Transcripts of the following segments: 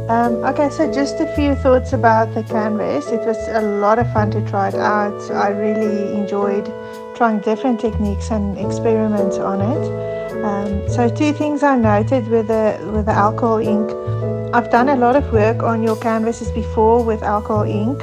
Okay, so just a few thoughts about the canvas. It was a lot of fun to try it out. I really enjoyed trying different techniques and experiments on it. So two things I noted with the alcohol ink. I've done a lot of work on your canvases before with alcohol ink,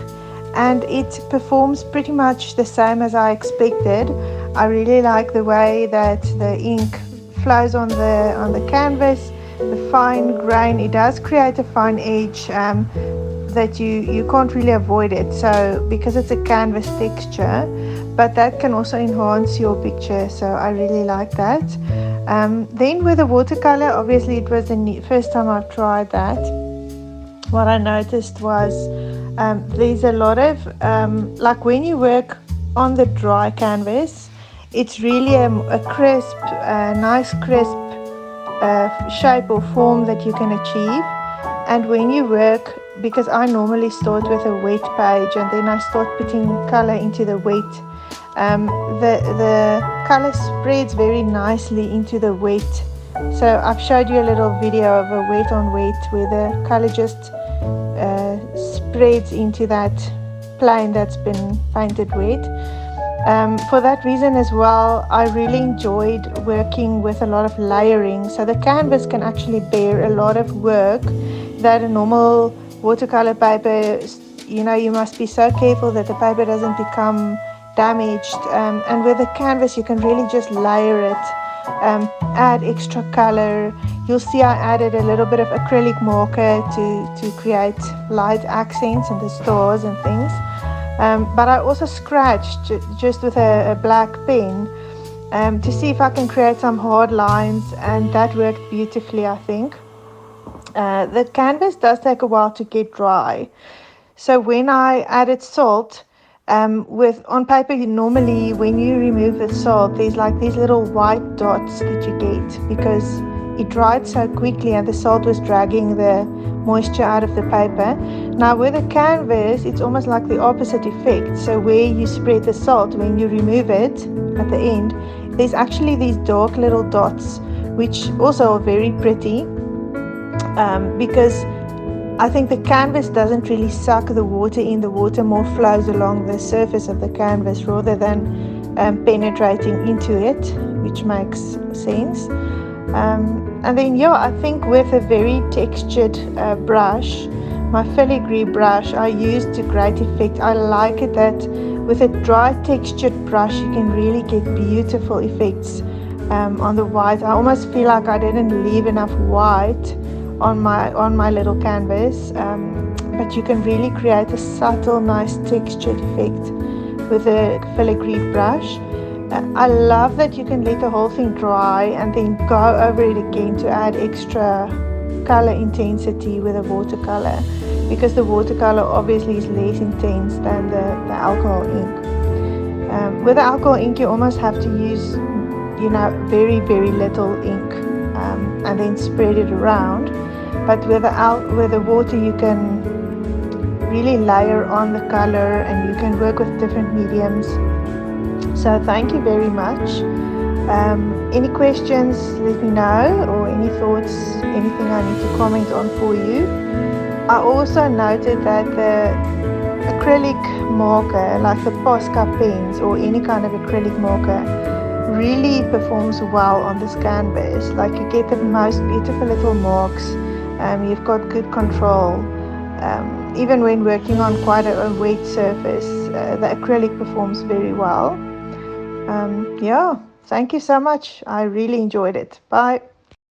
and it performs pretty much the same as I expected. I really like the way that the ink flows on the canvas, the fine grain. It does create a fine edge that you can't really avoid it. So because it's a canvas texture, but that can also enhance your picture. So I really like that. Then with the watercolor, obviously it was the first time I've tried that. What I noticed was there's a lot of like when you work on the dry canvas, it's really a crisp, nice crisp shape or form that you can achieve. And when you work, because I normally start with a wet page and then I start putting color into the wet, the color spreads very nicely into the wet. So I've showed you a little video of a wet on wet where the color just spreads into that plane that's been painted wet. For that reason as well, I really enjoyed working with a lot of layering. So the canvas can actually bear a lot of work that a normal watercolor paper, you must be so careful that the paper doesn't become damaged. And with the canvas, you can really just layer it, add extra color. You'll see I added a little bit of acrylic marker to create light accents and the stars and things. But I also scratched just with a black pen to see if I can create some hard lines, and that worked beautifully, I think. The canvas does take a while to get dry. So when I added salt, on paper, normally when you remove the salt, there's like these little white dots that you get because it dried so quickly and the salt was dragging the moisture out of the paper. Now with a canvas, it's almost like the opposite effect. So where you spread the salt, when you remove it at the end, there's actually these dark little dots, which also are very pretty because I think the canvas doesn't really suck the water in. The water more flows along the surface of the canvas rather than penetrating into it, which makes sense. And then, I think with a very textured brush, my filigree brush, I used to great effect. I like it that with a dry textured brush, you can really get beautiful effects on the white. I almost feel like I didn't leave enough white on my little canvas, but you can really create a subtle, nice textured effect with a filigree brush. I love that you can let the whole thing dry and then go over it again to add extra color intensity with a watercolor, because the watercolor obviously is less intense than the alcohol ink. With the alcohol ink, you almost have to use very, very little ink and then spread it around. But with the water, you can really layer on the color and you can work with different mediums. So thank you very much. Any questions, let me know, or any thoughts, anything I need to comment on for you. I also noted that the acrylic marker, like the Posca pens or any kind of acrylic marker, really performs well on this canvas. Like you get the most beautiful little marks. You've got good control. Even when working on quite a wet surface, the acrylic performs very well. Thank you so much. I really enjoyed it. Bye.